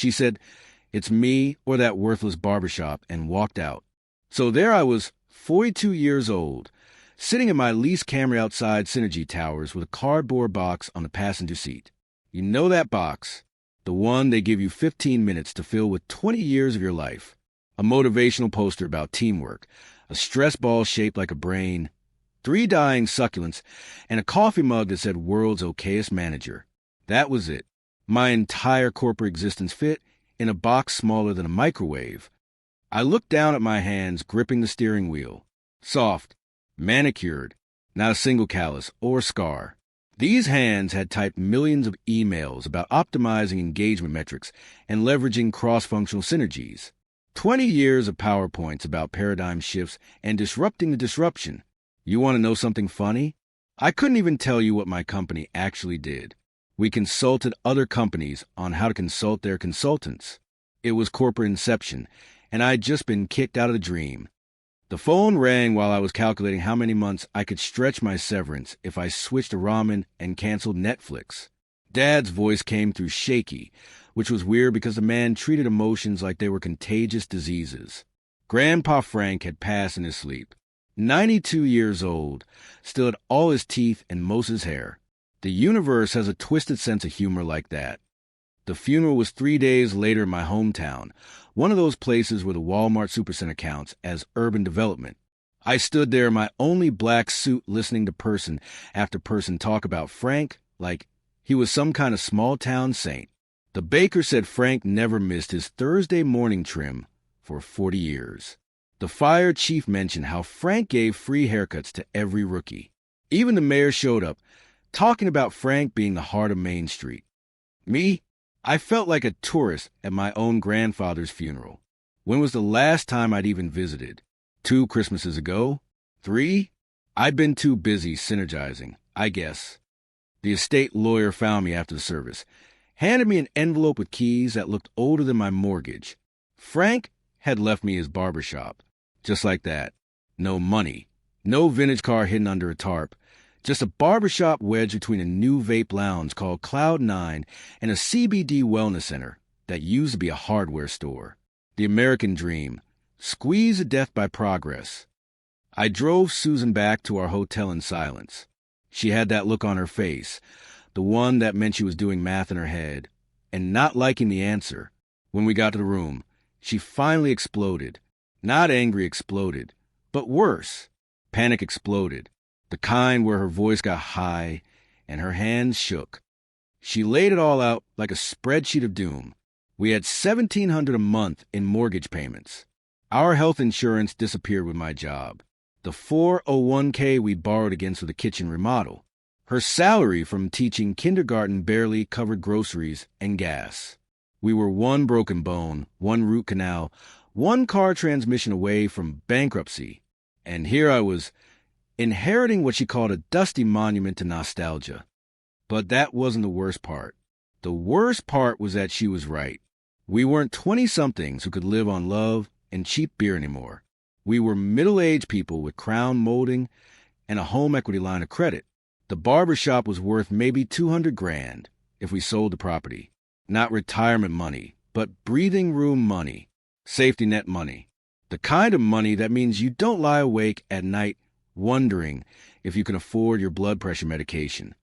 She said, "It's me or that worthless barbershop," and walked out. So there I was, 42 years old, sitting in my leased Camry outside Synergy Towers with a cardboard box on the passenger seat. You know that box? The one they give you 15 minutes to fill with 20 years of your life. A motivational poster about teamwork, a stress ball shaped like a brain, 3 dying succulents, and a coffee mug that said "World's Okayest Manager." That was it. My entire corporate existence fit in a box smaller than a microwave. I looked down at my hands gripping the steering wheel. Soft, manicured, not a single callus or scar. These hands had typed millions of emails about optimizing engagement metrics and leveraging cross-functional synergies. 20 years of PowerPoints about paradigm shifts and disrupting the disruption. You want to know something funny? I couldn't even tell you what my company actually did. We consulted other companies on how to consult their consultants. It was corporate inception, and I'd just been kicked out of the dream. The phone rang while I was calculating how many months I could stretch my severance if I switched to ramen and canceled Netflix. Dad's voice came through shaky, which was weird because the man treated emotions like they were contagious diseases. Grandpa Frank had passed in his sleep. 92 years old, still had all his teeth and most of his hair. The universe has a twisted sense of humor like that. The funeral was 3 days later in my hometown, one of those places where the Walmart Supercenter counts as urban development. I stood there in my only black suit listening to person after person talk about Frank like he was some kind of small-town saint. The baker said Frank never missed his Thursday morning trim for 40 years. The fire chief mentioned how Frank gave free haircuts to every rookie. Even the mayor showed up, talking about Frank being the heart of Main Street. Me? I felt like a tourist at my own grandfather's funeral. When was the last time I'd even visited? 2 Christmases ago? 3? I'd been too busy synergizing, I guess. The estate lawyer found me after the service, handed me an envelope with keys that looked older than my mortgage. Frank had left me his barbershop. Just like that. No money. No vintage car hidden under a tarp. Just a barbershop wedged between a new vape lounge called Cloud9 and a CBD wellness center that used to be a hardware store. The American dream. Squeezed to death by progress. I drove Susan back to our hotel in silence. She had that look on her face, the one that meant she was doing math in her head, and not liking the answer. When we got to the room, she finally exploded. Not angry exploded, but worse. Panic exploded. The kind where her voice got high and her hands shook. She laid it all out like a spreadsheet of doom. We had $1,700 a month in mortgage payments. Our health insurance disappeared with my job. The 401k we borrowed against for the kitchen remodel. Her salary from teaching kindergarten barely covered groceries and gas. We were one broken bone, one root canal, one car transmission away from bankruptcy. And here I was, inheriting what she called a dusty monument to nostalgia. But that wasn't the worst part. The worst part was that she was right. We weren't 20-somethings who could live on love and cheap beer anymore. We were middle-aged people with crown molding and a home equity line of credit. The barbershop was worth maybe $200,000 if we sold the property. Not retirement money, but breathing room money, safety net money. The kind of money that means you don't lie awake at night wondering if you can afford your blood pressure medication.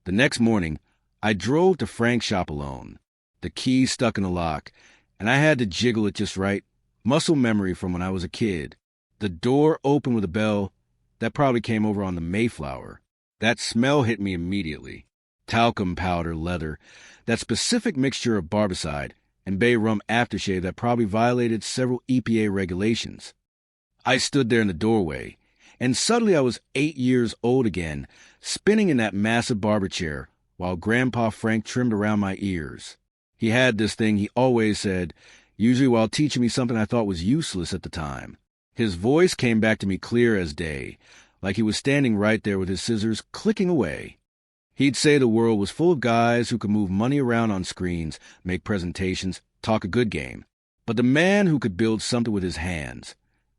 The next morning, I drove to Frank's shop alone. The key stuck in the lock, and I had to jiggle it just right. Muscle memory from when I was a kid. The door opened with a bell that probably came over on the Mayflower. That smell hit me immediately. Talcum powder, leather, that specific mixture of barbicide and bay rum aftershave that probably violated several EPA regulations. I stood there in the doorway, and suddenly I was 8 years old again, spinning in that massive barber chair while Grandpa Frank trimmed around my ears. He had this thing he always said, usually while teaching me something I thought was useless at the time. His voice came back to me clear as day, like he was standing right there with his scissors clicking away. He'd say the world was full of guys who could move money around on screens, make presentations, talk a good game. But the man who could build something with his hands,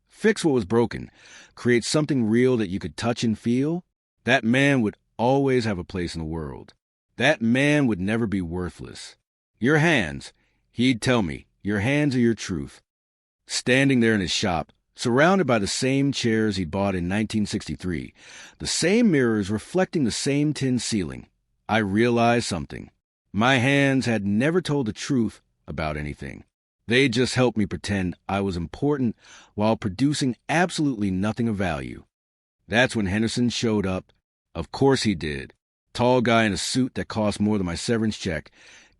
fix what was broken, create something real that you could touch and feel, that man would always have a place in the world. That man would never be worthless. Your hands, He'd tell me, "Your hands are your truth." Standing there in his shop, surrounded by the same chairs he'd bought in 1963, the same mirrors reflecting the same tin ceiling, I realized something. My hands had never told the truth about anything. They just helped me pretend I was important while producing absolutely nothing of value. That's when Henderson showed up. Of course he did. Tall guy in a suit that cost more than my severance check,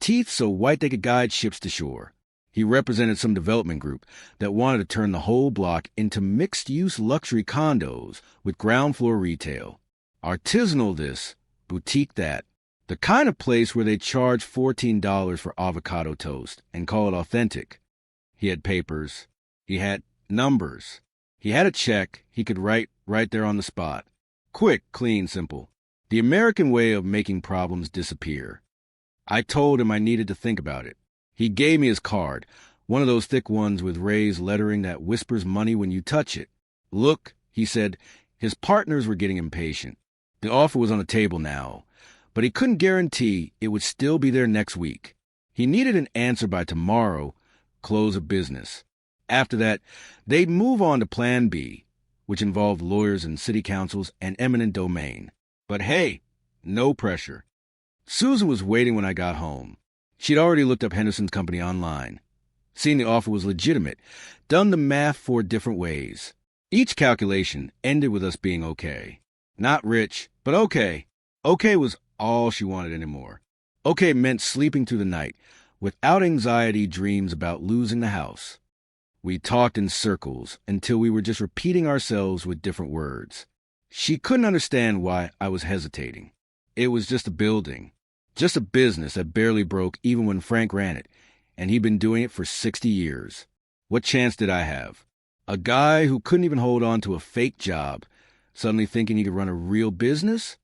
teeth so white they could guide ships to shore. He represented some development group that wanted to turn the whole block into mixed-use luxury condos with ground floor retail. Artisanal this, boutique that. The kind of place where they charge $14 for avocado toast and call it authentic. He had papers. He had numbers. He had a check he could write right there on the spot. Quick, clean, simple. The American way of making problems disappear. I told him I needed to think about it. He gave me his card, one of those thick ones with raised lettering that whispers money when you touch it. Look, he said, his partners were getting impatient. The offer was on the table now, but he couldn't guarantee it would still be there next week. He needed an answer by tomorrow, close of business. After that, they'd move on to Plan B, which involved lawyers and city councils and eminent domain. But hey, no pressure. Susan was waiting when I got home. She'd already looked up Henderson's company online, seen the offer was legitimate, done the math 4 different ways. Each calculation ended with us being okay. Not rich, but okay. Okay was all she wanted anymore. Okay meant sleeping through the night, without anxiety dreams about losing the house. We talked in circles until we were just repeating ourselves with different words. She couldn't understand why I was hesitating. It was just a building. Just a business that barely broke even when Frank ran it, and he'd been doing it for 60 years. What chance did I have? A guy who couldn't even hold on to a fake job, suddenly thinking he could run a real business?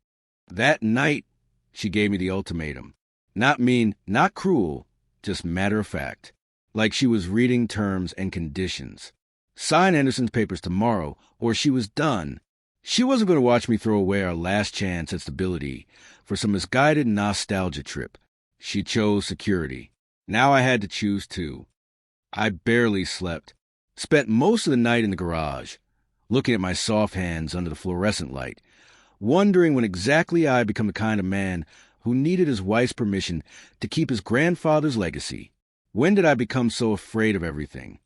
That night, she gave me the ultimatum. Not mean, not cruel, just matter of fact. Like she was reading terms and conditions. Sign Henderson's papers tomorrow, or she was done. She wasn't going to watch me throw away our last chance at stability for some misguided nostalgia trip. She chose security. Now I had to choose too. I barely slept. Spent most of the night in the garage, looking at my soft hands under the fluorescent light, wondering when exactly I'd become the kind of man who needed his wife's permission to keep his grandfather's legacy. When did I become so afraid of everything?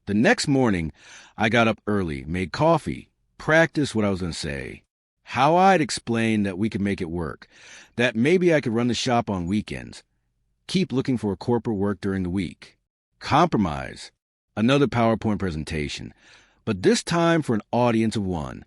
The next morning, I got up early, made coffee, practiced what I was going to say, how I'd explain that we could make it work, that maybe I could run the shop on weekends, keep looking for corporate work during the week, compromise, another PowerPoint presentation, but this time for an audience of 1.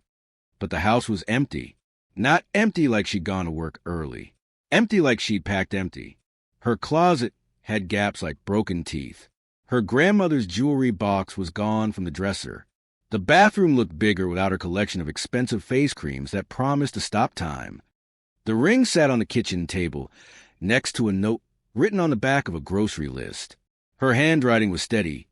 But the house was empty. Not empty like she'd gone to work early. Empty like she'd packed empty. Her closet had gaps like broken teeth. Her grandmother's jewelry box was gone from the dresser. The bathroom looked bigger without her collection of expensive face creams that promised to stop time. The ring sat on the kitchen table, next to a note written on the back of a grocery list. Her handwriting was steady,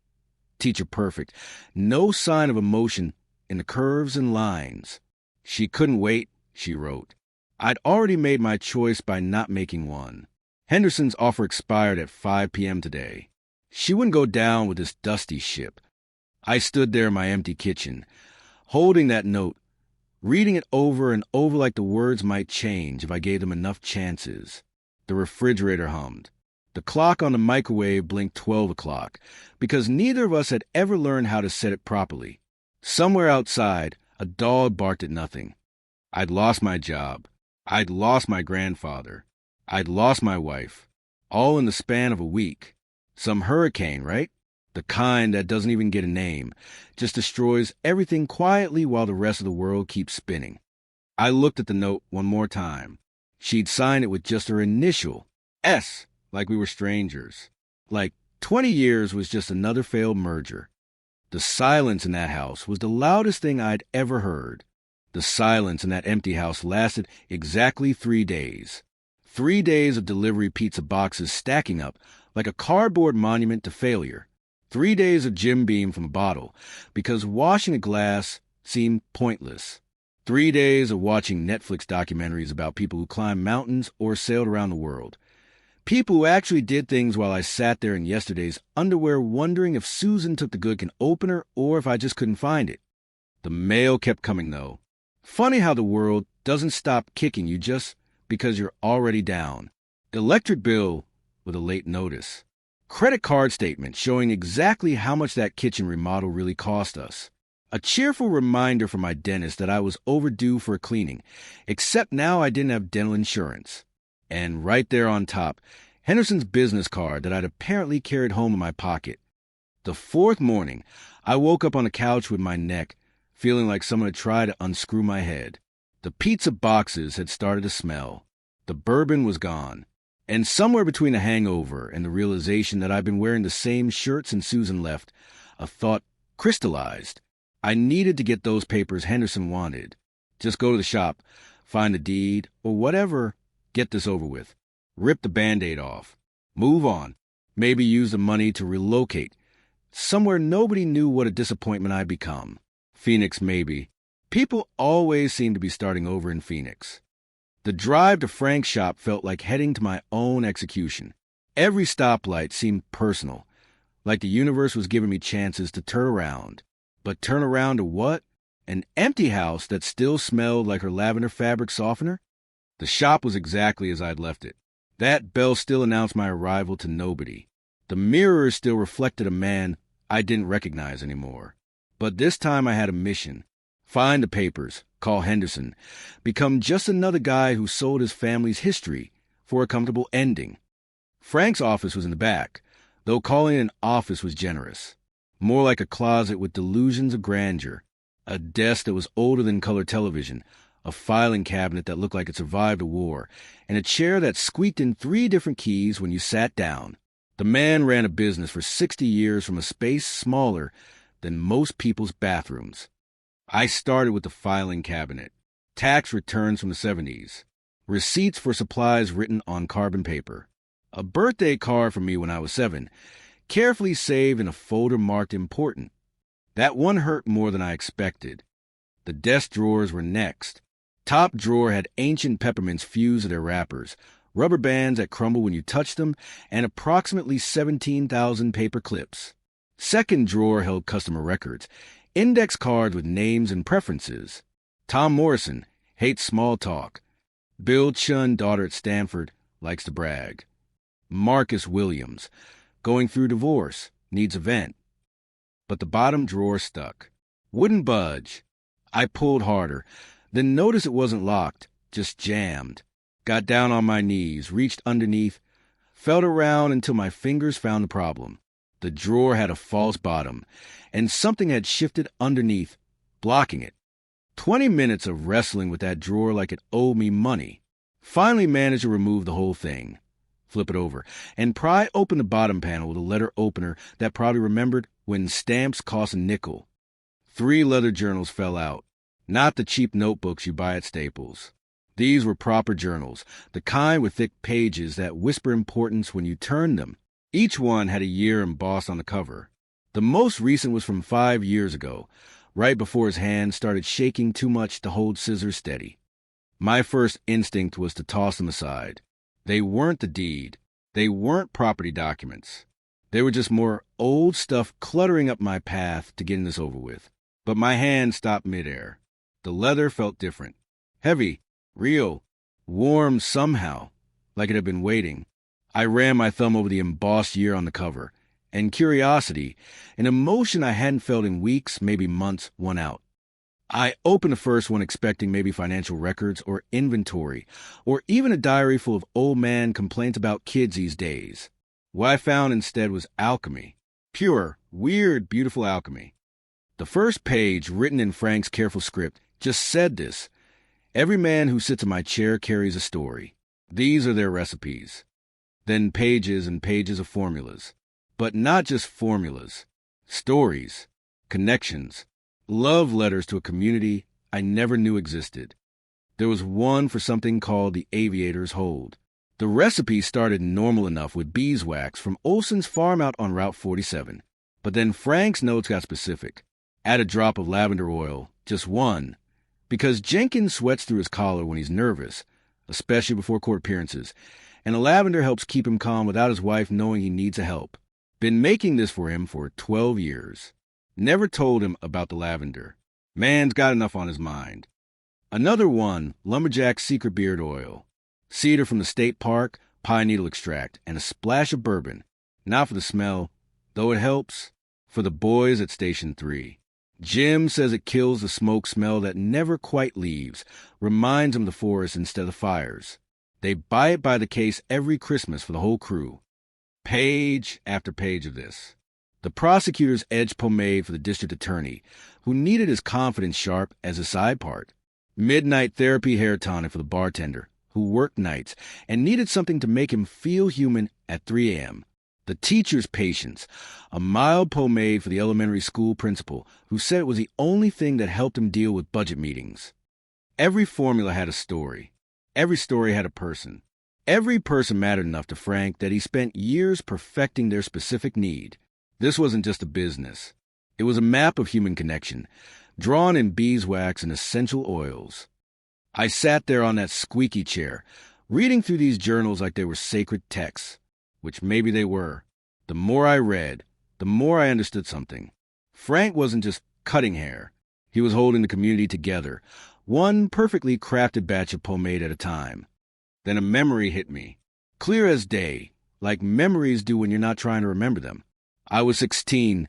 teacher perfect, no sign of emotion in the curves and lines. She couldn't wait, she wrote. I'd already made my choice by not making one. Henderson's offer expired at 5 p.m. today. She wouldn't go down with this dusty ship. I stood there in my empty kitchen, holding that note, reading it over and over like the words might change if I gave them enough chances. The refrigerator hummed. The clock on the microwave blinked 12 o'clock, because neither of us had ever learned how to set it properly. Somewhere outside, a dog barked at nothing. I'd lost my job. I'd lost my grandfather. I'd lost my wife. All in the span of a week. Some hurricane, right? The kind that doesn't even get a name, just destroys everything quietly while the rest of the world keeps spinning. I looked at the note one more time. She'd signed it with just her initial, S, like we were strangers. Like 20 years was just another failed merger. The silence in that house was the loudest thing I'd ever heard. The silence in that empty house lasted exactly 3 days. 3 days of delivery pizza boxes stacking up like a cardboard monument to failure. 3 days of Jim Beam from a bottle, because washing a glass seemed pointless. 3 days of watching Netflix documentaries about people who climbed mountains or sailed around the world, People who actually did things while I sat there in yesterday's underwear wondering if Susan took the good can opener or if I just couldn't find it. The mail kept coming, though. Funny how the world doesn't stop kicking you just because you're already down. Electric bill with a late notice. Credit card statement showing exactly how much that kitchen remodel really cost us. A cheerful reminder from my dentist that I was overdue for a cleaning, except now I didn't have dental insurance. And right there on top, Henderson's business card that I'd apparently carried home in my pocket. The fourth morning, I woke up on the couch with my neck, feeling like someone had tried to unscrew my head. The pizza boxes had started to smell. The bourbon was gone. And somewhere between the hangover and the realization that I'd been wearing the same shirt since Susan left, a thought crystallized. I needed to get those papers Henderson wanted. Just go to the shop, find the deed, or whatever, get this over with. Rip the Band-Aid off. Move on. Maybe use the money to relocate. Somewhere nobody knew what a disappointment I'd become. Phoenix, maybe. People always seem to be starting over in Phoenix. The drive to Frank's shop felt like heading to my own execution. Every stoplight seemed personal, like the universe was giving me chances to turn around. But turn around to what? An empty house that still smelled like her lavender fabric softener? The shop was exactly as I'd left it. That bell still announced my arrival to nobody. The mirror still reflected a man I didn't recognize anymore. But this time I had a mission. Find the papers, call Henderson, become just another guy who sold his family's history for a comfortable ending. Frank's office was in the back, though calling it an office was generous. More like a closet with delusions of grandeur, a desk that was older than color television, a filing cabinet that looked like it survived a war, and a chair that squeaked in 3 different keys when you sat down. The man ran a business for 60 years from a space smaller than most people's bathrooms. I started with the filing cabinet, tax returns from the 70s, receipts for supplies written on carbon paper, a birthday card from me when I was 7, carefully saved in a folder marked important. That one hurt more than I expected. The desk drawers were next. Top drawer had ancient peppermints fused to their wrappers, rubber bands that crumble when you touch them, and approximately 17,000 paper clips. Second drawer held customer records, index cards with names and preferences. Tom Morrison hates small talk. Bill Chun, daughter at Stanford, likes to brag. Marcus Williams, going through divorce, needs a vent. But the bottom drawer stuck. Wouldn't budge. I pulled harder, then noticed it wasn't locked, just jammed. Got down on my knees, reached underneath, felt around until my fingers found the problem. The drawer had a false bottom, and something had shifted underneath, blocking it. 20 minutes of wrestling with that drawer like it owed me money. Finally managed to remove the whole thing. Flip it over, and pry open the bottom panel with a letter opener that probably remembered when stamps cost a nickel. 3 leather journals fell out, not the cheap notebooks you buy at Staples. These were proper journals, the kind with thick pages that whisper importance when you turn them. Each one had a year embossed on the cover. The most recent was from 5 years ago, right before his hand started shaking too much to hold scissors steady. My first instinct was to toss them aside. They weren't the deed. They weren't property documents. They were just more old stuff cluttering up my path to getting this over with. But my hand stopped midair. The leather felt different. Heavy, real, warm somehow, like it had been waiting. I ran my thumb over the embossed year on the cover, and curiosity, an emotion I hadn't felt in weeks, maybe months, won out. I opened the first one expecting maybe financial records or inventory, or even a diary full of old man complaints about kids these days. What I found instead was alchemy. Pure, weird, beautiful alchemy. The first page, written in Frank's careful script, just said this. Every man who sits in my chair carries a story. These are their recipes. Then pages and pages of formulas. But not just formulas. Stories. Connections. Love letters to a community I never knew existed. There was one for something called the Aviator's Hold. The recipe started normal enough with beeswax from Olson's farm out on Route 47. But then Frank's notes got specific. Add a drop of lavender oil, just one. Because Jenkins sweats through his collar when he's nervous, especially before court appearances, and the lavender helps keep him calm without his wife knowing he needs help. Been making this for him for 12 years. Never told him about the lavender. Man's got enough on his mind. Another one, Lumberjack Secret Beard Oil. Cedar from the state park, pine needle extract, and a splash of bourbon. Not for the smell, though it helps, for the boys at Station 3. Jim says it kills the smoke smell that never quite leaves, reminds him of the forest instead of fires. They buy it by the case every Christmas for the whole crew. Page after page of this. The prosecutor's edge pomade for the district attorney, who needed his confidence sharp as a side part. Midnight therapy hair tonic for the bartender, who worked nights and needed something to make him feel human at 3 a.m. The teacher's patience, a mild pomade for the elementary school principal, who said it was the only thing that helped him deal with budget meetings. Every formula had a story. Every story had a person. Every person mattered enough to Frank that he spent years perfecting their specific need. This wasn't just a business. It was a map of human connection, drawn in beeswax and essential oils. I sat there on that squeaky chair, reading through these journals like they were sacred texts, which maybe they were. The more I read, the more I understood something. Frank wasn't just cutting hair. He was holding the community together, one perfectly crafted batch of pomade at a time. Then a memory hit me, clear as day, like memories do when you're not trying to remember them. I was 16,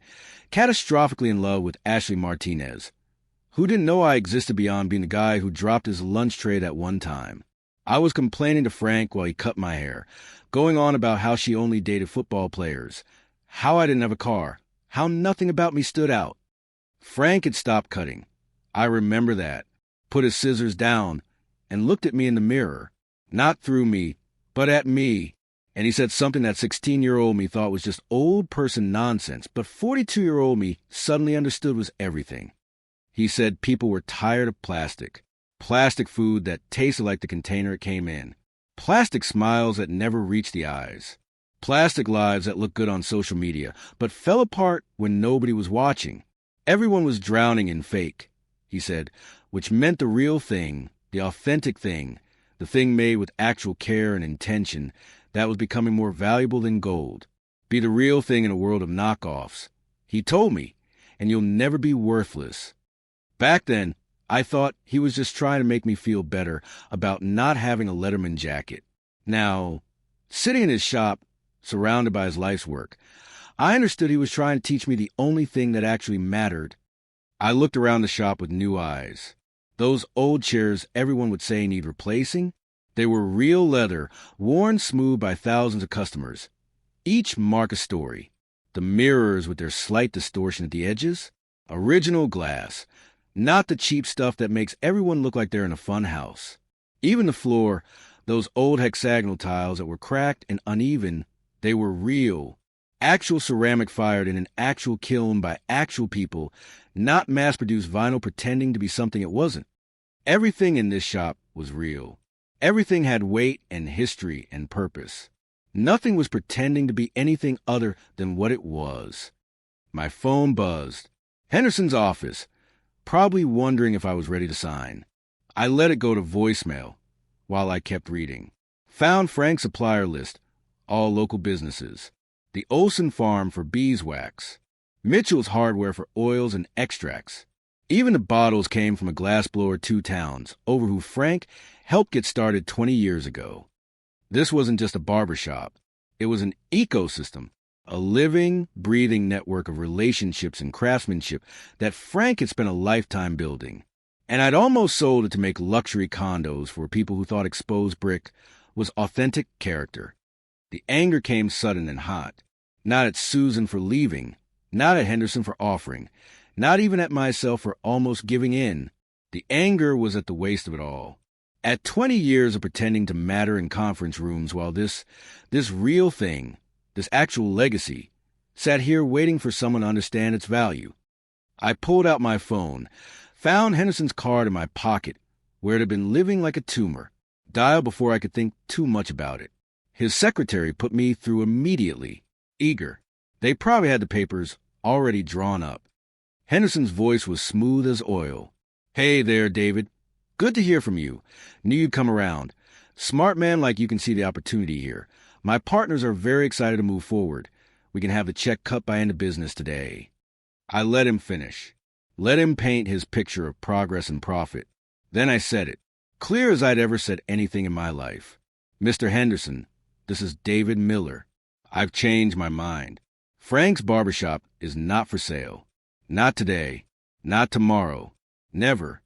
catastrophically in love with Ashley Martinez. Who didn't know I existed beyond being the guy who dropped his lunch tray at one time? I was complaining to Frank while he cut my hair, going on about how she only dated football players, how I didn't have a car, how nothing about me stood out. Frank had stopped cutting. I remember that, put his scissors down, and looked at me in the mirror. Not through me, but at me. And he said something that 16-year-old me thought was just old person nonsense, but 42-year-old me suddenly understood was everything. He said people were tired of plastic. Plastic food that tasted like the container it came in. Plastic smiles that never reached the eyes. Plastic lives that looked good on social media, but fell apart when nobody was watching. Everyone was drowning in fake, he said, which meant the real thing, the authentic thing, the thing made with actual care and intention, that was becoming more valuable than gold. Be the real thing in a world of knockoffs. He told me, and you'll never be worthless. Back then, I thought he was just trying to make me feel better about not having a Letterman jacket. Now, sitting in his shop, surrounded by his life's work, I understood he was trying to teach me the only thing that actually mattered. I looked around the shop with new eyes. Those old chairs everyone would say need replacing, they were real leather, worn smooth by thousands of customers. Each mark a story. The mirrors with their slight distortion at the edges, original glass, not the cheap stuff that makes everyone look like they're in a fun house. Even the floor, those old hexagonal tiles that were cracked and uneven, they were real. Actual ceramic fired in an actual kiln by actual people, not mass-produced vinyl pretending to be something it wasn't. Everything in this shop was real. Everything had weight and history and purpose. Nothing was pretending to be anything other than what it was. My phone buzzed. Henderson's office, probably wondering if I was ready to sign. I let it go to voicemail while I kept reading. Found Frank's supplier list, all local businesses. The Olson Farm for beeswax. Mitchell's Hardware for oils and extracts. Even the bottles came from a glassblower 2 towns, over who Frank helped get started 20 years ago. This wasn't just a barbershop. It was an ecosystem, a living, breathing network of relationships and craftsmanship that Frank had spent a lifetime building. And I'd almost sold it to make luxury condos for people who thought exposed brick was authentic character. The anger came sudden and hot. Not at Susan for leaving, not at Henderson for offering, not even at myself for almost giving in. The anger was at the waste of it all. At 20 years of pretending to matter in conference rooms while this real thing, this actual legacy, sat here waiting for someone to understand its value. I pulled out my phone, found Henderson's card in my pocket, where it had been living like a tumor, dialed before I could think too much about it. His secretary put me through immediately, eager. They probably had the papers already drawn up. Henderson's voice was smooth as oil. "Hey there, David. Good to hear from you. Knew you'd come around. Smart man like you can see the opportunity here. My partners are very excited to move forward. We can have the check cut by end of business today. I let him finish. Let him paint his picture of progress and profit. Then I said it, clear as I'd ever said anything in my life. Mr. Henderson, this is David Miller. I've changed my mind. Frank's Barbershop is not for sale. Not today. Not tomorrow. Never.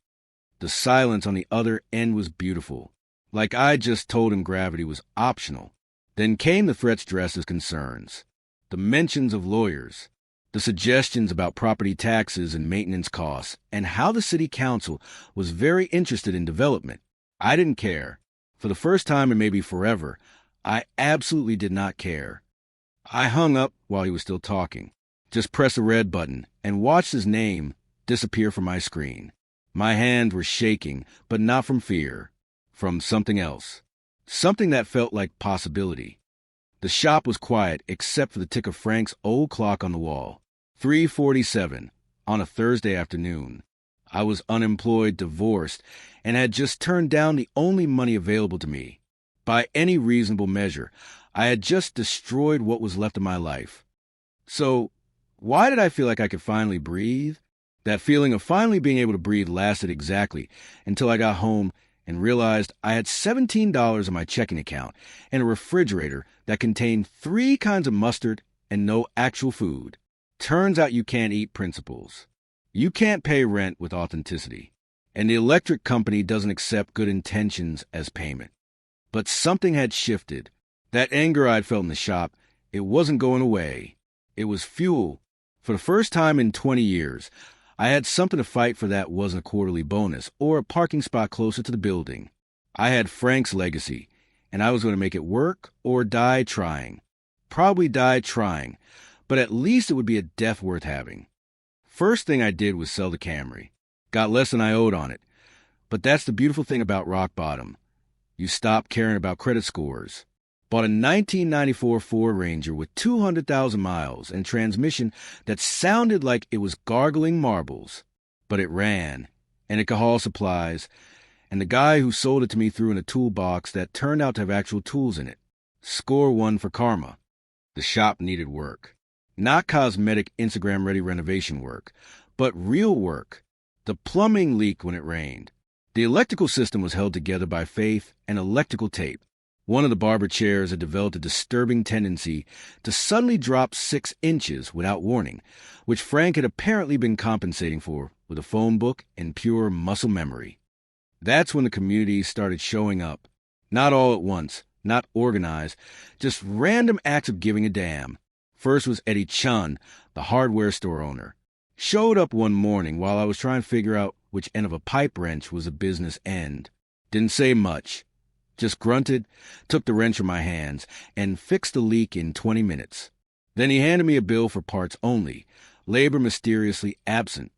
The silence on the other end was beautiful. Like I just told him gravity was optional. Then came the threats dressed as concerns. The mentions of lawyers. The suggestions about property taxes and maintenance costs, and how the city council was very interested in development. I didn't care. For the first time and maybe forever, I absolutely did not care. I hung up while he was still talking. Just pressed the red button and watched his name disappear from my screen. My hands were shaking, but not from fear. From something else. Something that felt like possibility. The shop was quiet except for the tick of Frank's old clock on the wall. 3:47 on a Thursday afternoon. I was unemployed, divorced, and had just turned down the only money available to me. By any reasonable measure, I had just destroyed what was left of my life. So, why did I feel like I could finally breathe? That feeling of finally being able to breathe lasted exactly until I got home and realized I had $17 in my checking account and a refrigerator that contained 3 kinds of mustard and no actual food. Turns out you can't eat principles. You can't pay rent with authenticity. And the electric company doesn't accept good intentions as payment. But something had shifted. That anger I'd felt in the shop, it wasn't going away. It was fuel. For the first time in 20 years, I had something to fight for that wasn't a quarterly bonus or a parking spot closer to the building. I had Frank's legacy, and I was going to make it work or die trying. Probably die trying, but at least it would be a death worth having. First thing I did was sell the Camry. Got less than I owed on it. But that's the beautiful thing about rock bottom. You stop caring about credit scores. Bought a 1994 Ford Ranger with 200,000 miles and transmission that sounded like it was gargling marbles. But it ran, and it could haul supplies, and the guy who sold it to me threw in a toolbox that turned out to have actual tools in it. Score 1 for karma. The shop needed work. Not cosmetic Instagram-ready renovation work, but real work. The plumbing leaked when it rained. The electrical system was held together by faith and electrical tape. One of the barber chairs had developed a disturbing tendency to suddenly drop 6 inches without warning, which Frank had apparently been compensating for with a phone book and pure muscle memory. That's when the community started showing up. Not all at once, not organized, just random acts of giving a damn. First was Eddie Chun, the hardware store owner. Showed up one morning while I was trying to figure out which end of a pipe wrench was a business end. Didn't say much. Just grunted, took the wrench from my hands, and fixed the leak in 20 minutes. Then he handed me a bill for parts only, labor mysteriously absent.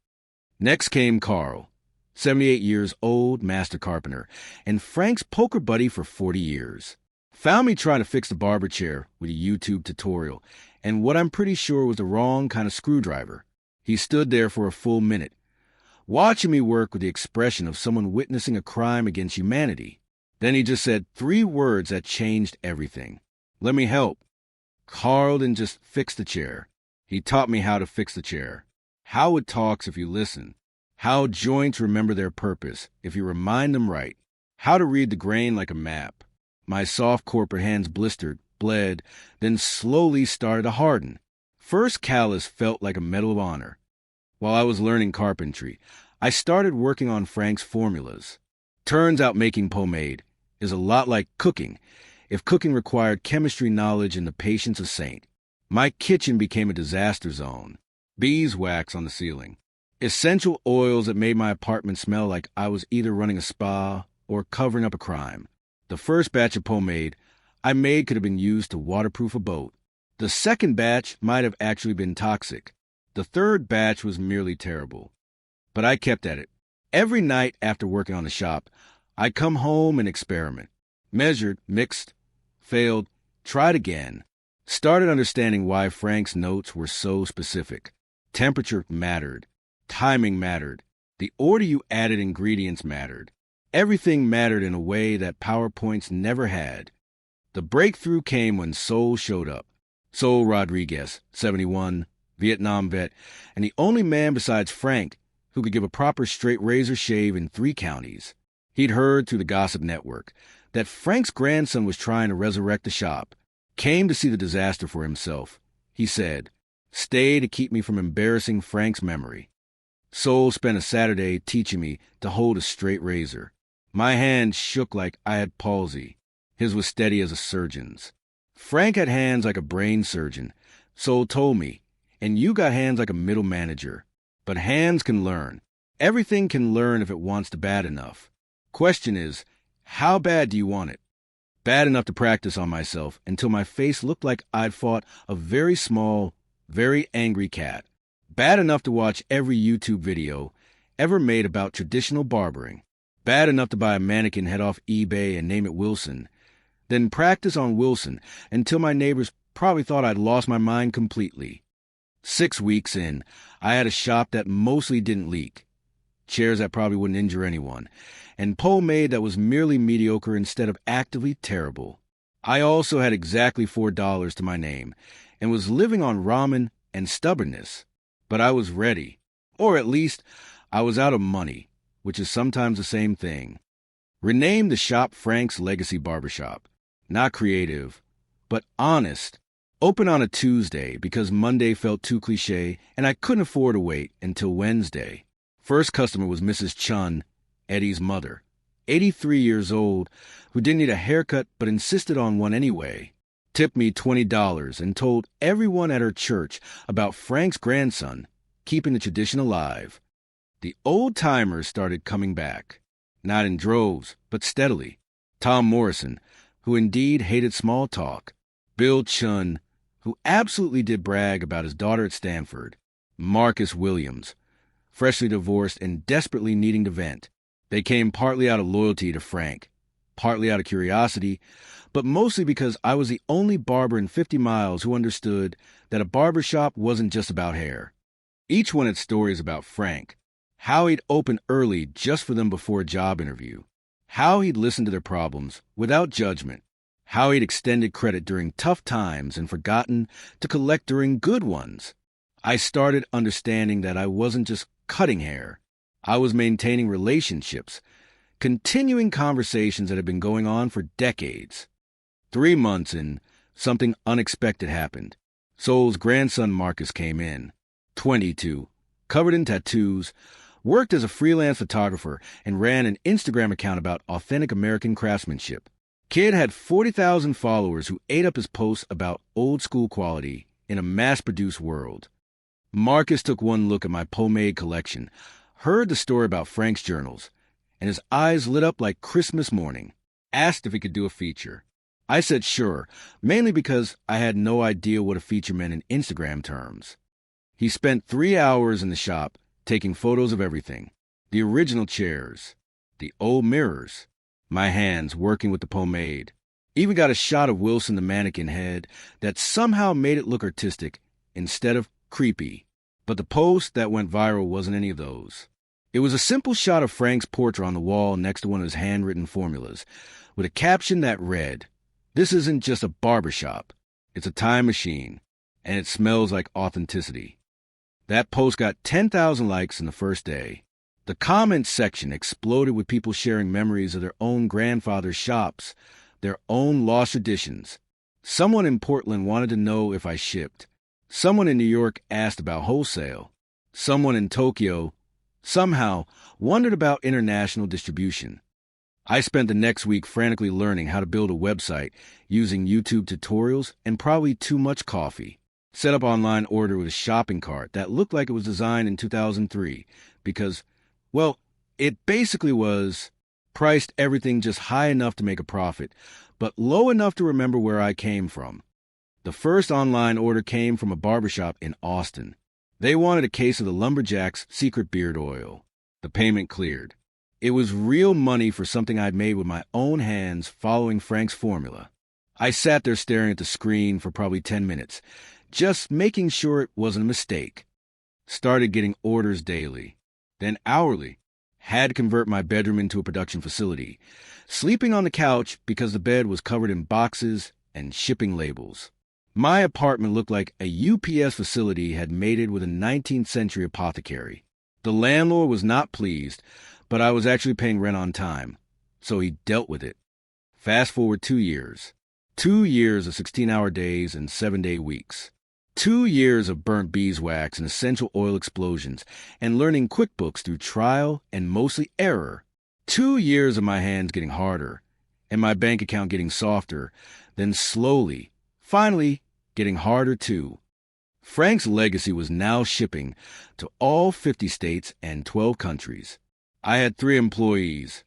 Next came Carl, 78 years old, master carpenter, and Frank's poker buddy for 40 years. Found me trying to fix the barber chair with a YouTube tutorial, and what I'm pretty sure was the wrong kind of screwdriver. He stood there for a full minute, watching me work with the expression of someone witnessing a crime against humanity. Then he just said 3 words that changed everything. Let me help. Carl didn't just fix the chair. He taught me how to fix the chair. How it talks if you listen. How joints remember their purpose if you remind them right. How to read the grain like a map. My soft corporate hands blistered, bled, then slowly started to harden. First callus felt like a Medal of Honor. While I was learning carpentry, I started working on Frank's formulas. Turns out making pomade is a lot like cooking, if cooking required chemistry knowledge and the patience of saint. My kitchen became a disaster zone. Beeswax on the ceiling. Essential oils that made my apartment smell like I was either running a spa or covering up a crime. The first batch of pomade I made could have been used to waterproof a boat. The second batch might have actually been toxic. The third batch was merely terrible. But I kept at it. Every night after working on the shop, I'd come home and experiment. Measured, mixed, failed, tried again. Started understanding why Frank's notes were so specific. Temperature mattered. Timing mattered. The order you added ingredients mattered. Everything mattered in a way that PowerPoints never had. The breakthrough came when Sol showed up. Sol Rodriguez, 71, Vietnam vet, and the only man besides Frank who could give a proper straight razor shave in 3 counties. He'd heard through the gossip network that Frank's grandson was trying to resurrect the shop, came to see the disaster for himself. He said, "Stay to keep me from embarrassing Frank's memory." Sol spent a Saturday teaching me to hold a straight razor. My hand shook like I had palsy. His was steady as a surgeon's. Frank had hands like a brain surgeon. Sol told me, and you got hands like a middle manager. But hands can learn. Everything can learn if it wants to bad enough. Question is, how bad do you want it? Bad enough to practice on myself until my face looked like I'd fought a very small, very angry cat. Bad enough to watch every YouTube video ever made about traditional barbering. Bad enough to buy a mannequin head off eBay and name it Wilson. Then practice on Wilson until my neighbors probably thought I'd lost my mind completely. 6 weeks in, I had a shop that mostly didn't leak, chairs that probably wouldn't injure anyone, and pomade that was merely mediocre instead of actively terrible. I also had exactly $4 to my name and was living on ramen and stubbornness. But I was ready, or at least I was out of money, which is sometimes the same thing. Renamed the shop Frank's Legacy Barbershop. Not creative, but honest. Open on a Tuesday because Monday felt too cliche and I couldn't afford to wait until Wednesday. First customer was Mrs. Chun, Eddie's mother, 83 years old, who didn't need a haircut but insisted on one anyway. Tipped me $20 and told everyone at her church about Frank's grandson keeping the tradition alive. The old-timers started coming back, not in droves, but steadily. Tom Morrison, who indeed hated small talk. Bill Chun, who absolutely did brag about his daughter at Stanford. Marcus Williams, freshly divorced and desperately needing to vent. They came partly out of loyalty to Frank, partly out of curiosity, but mostly because I was the only barber in 50 miles who understood that a barbershop wasn't just about hair. Each one had stories about Frank, how he'd open early just for them before a job interview, how he'd listened to their problems without judgment, how he'd extended credit during tough times and forgotten to collect during good ones. I started understanding that I wasn't just cutting hair. I was maintaining relationships, continuing conversations that had been going on for decades. 3 months in, something unexpected happened. Sol's grandson Marcus came in, 22, covered in tattoos, worked as a freelance photographer, and ran an Instagram account about authentic American craftsmanship. Kid had 40,000 followers who ate up his posts about old-school quality in a mass-produced world. Marcus took one look at my pomade collection, heard the story about Frank's journals, and his eyes lit up like Christmas morning. Asked if he could do a feature. I said sure, mainly because I had no idea what a feature meant in Instagram terms. He spent 3 hours in the shop taking photos of everything. The original chairs, the old mirrors, my hands working with the pomade. Even got a shot of Wilson the mannequin head that somehow made it look artistic instead of creepy. But the post that went viral wasn't any of those. It was a simple shot of Frank's portrait on the wall next to one of his handwritten formulas, with a caption that read, "This isn't just a barbershop, it's a time machine, and it smells like authenticity." That post got 10,000 likes in the first day. The comments section exploded with people sharing memories of their own grandfather's shops, their own lost traditions. Someone in Portland wanted to know if I shipped. Someone in New York asked about wholesale. Someone in Tokyo, somehow, wondered about international distribution. I spent the next week frantically learning how to build a website using YouTube tutorials and probably too much coffee. Set up online order with a shopping cart that looked like it was designed in 2003 because, well, it basically was priced everything just high enough to make a profit, but low enough to remember where I came from. The first online order came from a barbershop in Austin. They wanted a case of the Lumberjack's secret beard oil. The payment cleared. It was real money for something I'd made with my own hands following Frank's formula. I sat there staring at the screen for probably 10 minutes, just making sure it wasn't a mistake. Started getting orders daily, then hourly, Had to convert my bedroom into a production facility, sleeping on the couch because the bed was covered in boxes and shipping labels. My apartment looked like a UPS facility had mated with a 19th century apothecary. The landlord was not pleased, but I was actually paying rent on time, so he dealt with it. Fast forward 2 years. 2 years of 16-hour days and 7-day weeks. 2 years of burnt beeswax and essential oil explosions and learning QuickBooks through trial and mostly error. 2 years of my hands getting harder and my bank account getting softer, then slowly, finally, getting harder too. Frank's legacy was now shipping to all 50 states and 12 countries. I had 3 employees,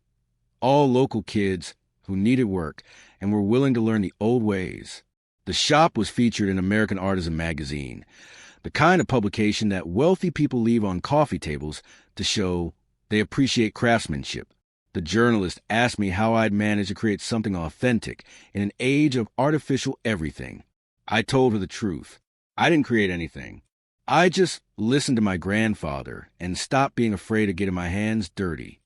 all local kids who needed work and were willing to learn the old ways. The shop was featured in American Artisan magazine, the kind of publication that wealthy people leave on coffee tables to show they appreciate craftsmanship. The journalist asked me how I'd managed to create something authentic in an age of artificial everything. I told her the truth. I didn't create anything. I just listened to my grandfather and stopped being afraid of getting my hands dirty.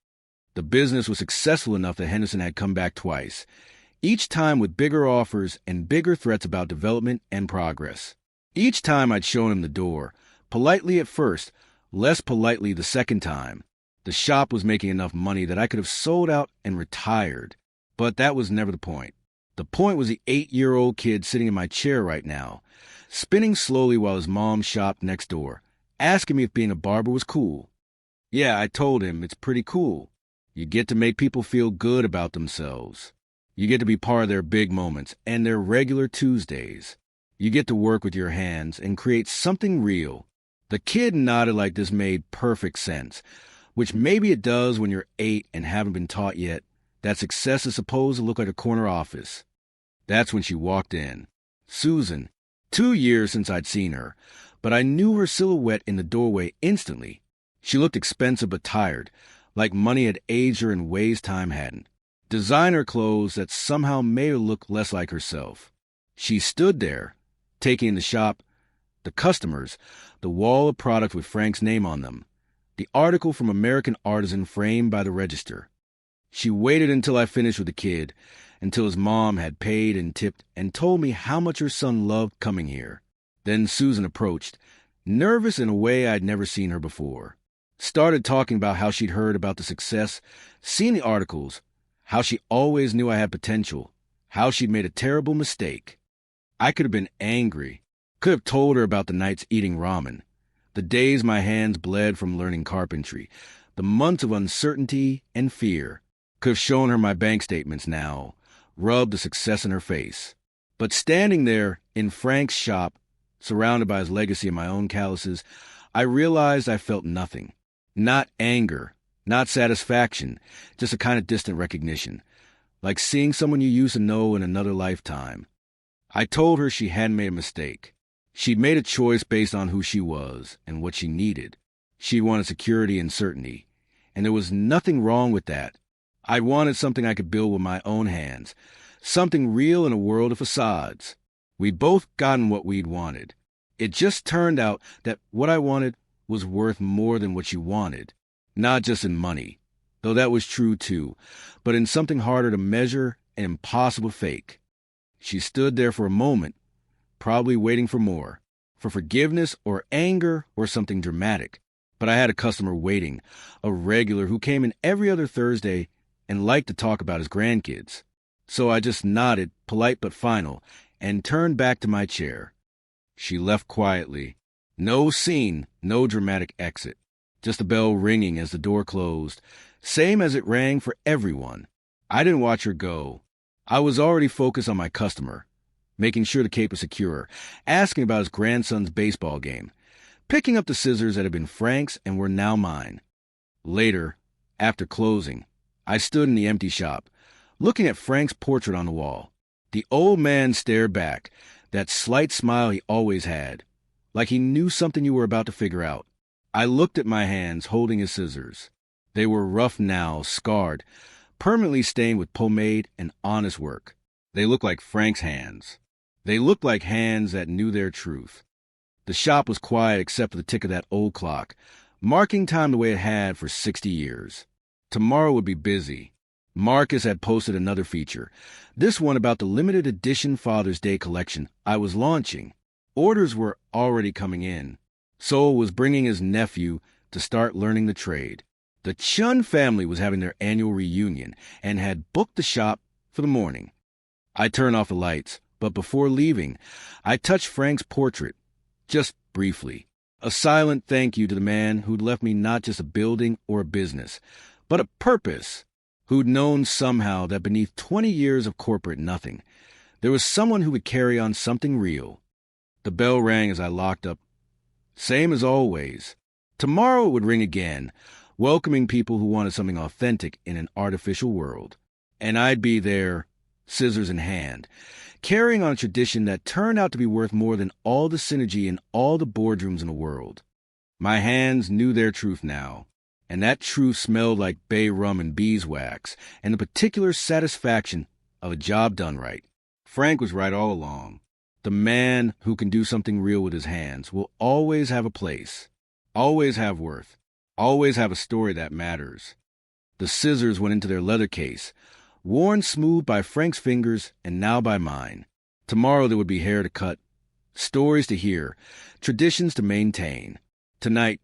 The business was successful enough that Henderson had come back twice, each time with bigger offers and bigger threats about development and progress. Each time I'd shown him the door, politely at first, less politely the second time. The shop was making enough money that I could have sold out and retired. But that was never the point. The point was the 8-year-old kid sitting in my chair right now, spinning slowly while his mom shopped next door, asking me if being a barber was cool. Yeah, I told him it's pretty cool. You get to make people feel good about themselves. You get to be part of their big moments and their regular Tuesdays. You get to work with your hands and create something real. The kid nodded like this made perfect sense, which maybe it does when you're 8 and haven't been taught yet that success is supposed to look like a corner office. That's when she walked in. Susan. 2 years since I'd seen her, but I knew her silhouette in the doorway instantly. She looked expensive but tired, like money had aged her in ways time hadn't. Designer clothes that somehow made her look less like herself. She stood there, taking in the shop, the customers, the wall of product with Frank's name on them, the article from American Artisan framed by the register. She waited until I finished with the kid, until his mom had paid and tipped and told me how much her son loved coming here. Then Susan approached, nervous in a way I'd never seen her before. Started talking about how she'd heard about the success, seen the articles, how she always knew I had potential, how she'd made a terrible mistake. I could have been angry, could have told her about the nights eating ramen, the days my hands bled from learning carpentry, the months of uncertainty and fear. Could have shown her my bank statements now, rubbed the success in her face. But standing there in Frank's shop, surrounded by his legacy and my own calluses, I realized I felt nothing. Not anger, not satisfaction, just a kind of distant recognition, like seeing someone you used to know in another lifetime. I told her she hadn't made a mistake. She'd made a choice based on who she was and what she needed. She wanted security and certainty, and there was nothing wrong with that. I wanted something I could build with my own hands, something real in a world of facades. We'd both gotten what we'd wanted. It just turned out that what I wanted was worth more than what she wanted, not just in money, though that was true too, but in something harder to measure and impossible to fake. She stood there for a moment, probably waiting for more, for forgiveness or anger or something dramatic. But I had a customer waiting, a regular who came in every other Thursday and liked to talk about his grandkids. So I just nodded, polite but final, and turned back to my chair. She left quietly. No scene, no dramatic exit. Just a bell ringing as the door closed, same as it rang for everyone. I didn't watch her go. I was already focused on my customer, making sure the cape was secure, asking about his grandson's baseball game, picking up the scissors that had been Frank's and were now mine. Later, after closing, I stood in the empty shop, looking at Frank's portrait on the wall. The old man stared back, that slight smile he always had, like he knew something you were about to figure out. I looked at my hands holding his scissors. They were rough now, scarred, permanently stained with pomade and honest work. They looked like Frank's hands. They looked like hands that knew their truth. The shop was quiet except for the tick of that old clock, marking time the way it had for 60 years. Tomorrow would be busy. Marcus had posted another feature, this one about the limited edition Father's Day collection I was launching. Orders were already coming in. Sol was bringing his nephew to start learning the trade. The Chun family was having their annual reunion and had booked the shop for the morning. I turned off the lights, but before leaving, I touched Frank's portrait, just briefly. A silent thank you to the man who'd left me not just a building or a business, but a purpose, who'd known somehow that beneath 20 years of corporate nothing, there was someone who would carry on something real. The bell rang as I locked up. Same as always. Tomorrow it would ring again, welcoming people who wanted something authentic in an artificial world. And I'd be there, scissors in hand, carrying on a tradition that turned out to be worth more than all the synergy in all the boardrooms in the world. My hands knew their truth now, and that truth smelled like bay rum and beeswax, and the particular satisfaction of a job done right. Frank was right all along. The man who can do something real with his hands will always have a place, always have worth, always have a story that matters. The scissors went into their leather case, worn smooth by Frank's fingers and now by mine. Tomorrow there would be hair to cut, stories to hear, traditions to maintain. Tonight,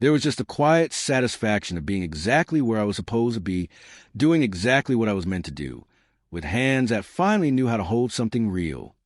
there was just a quiet satisfaction of being exactly where I was supposed to be, doing exactly what I was meant to do, with hands that finally knew how to hold something real.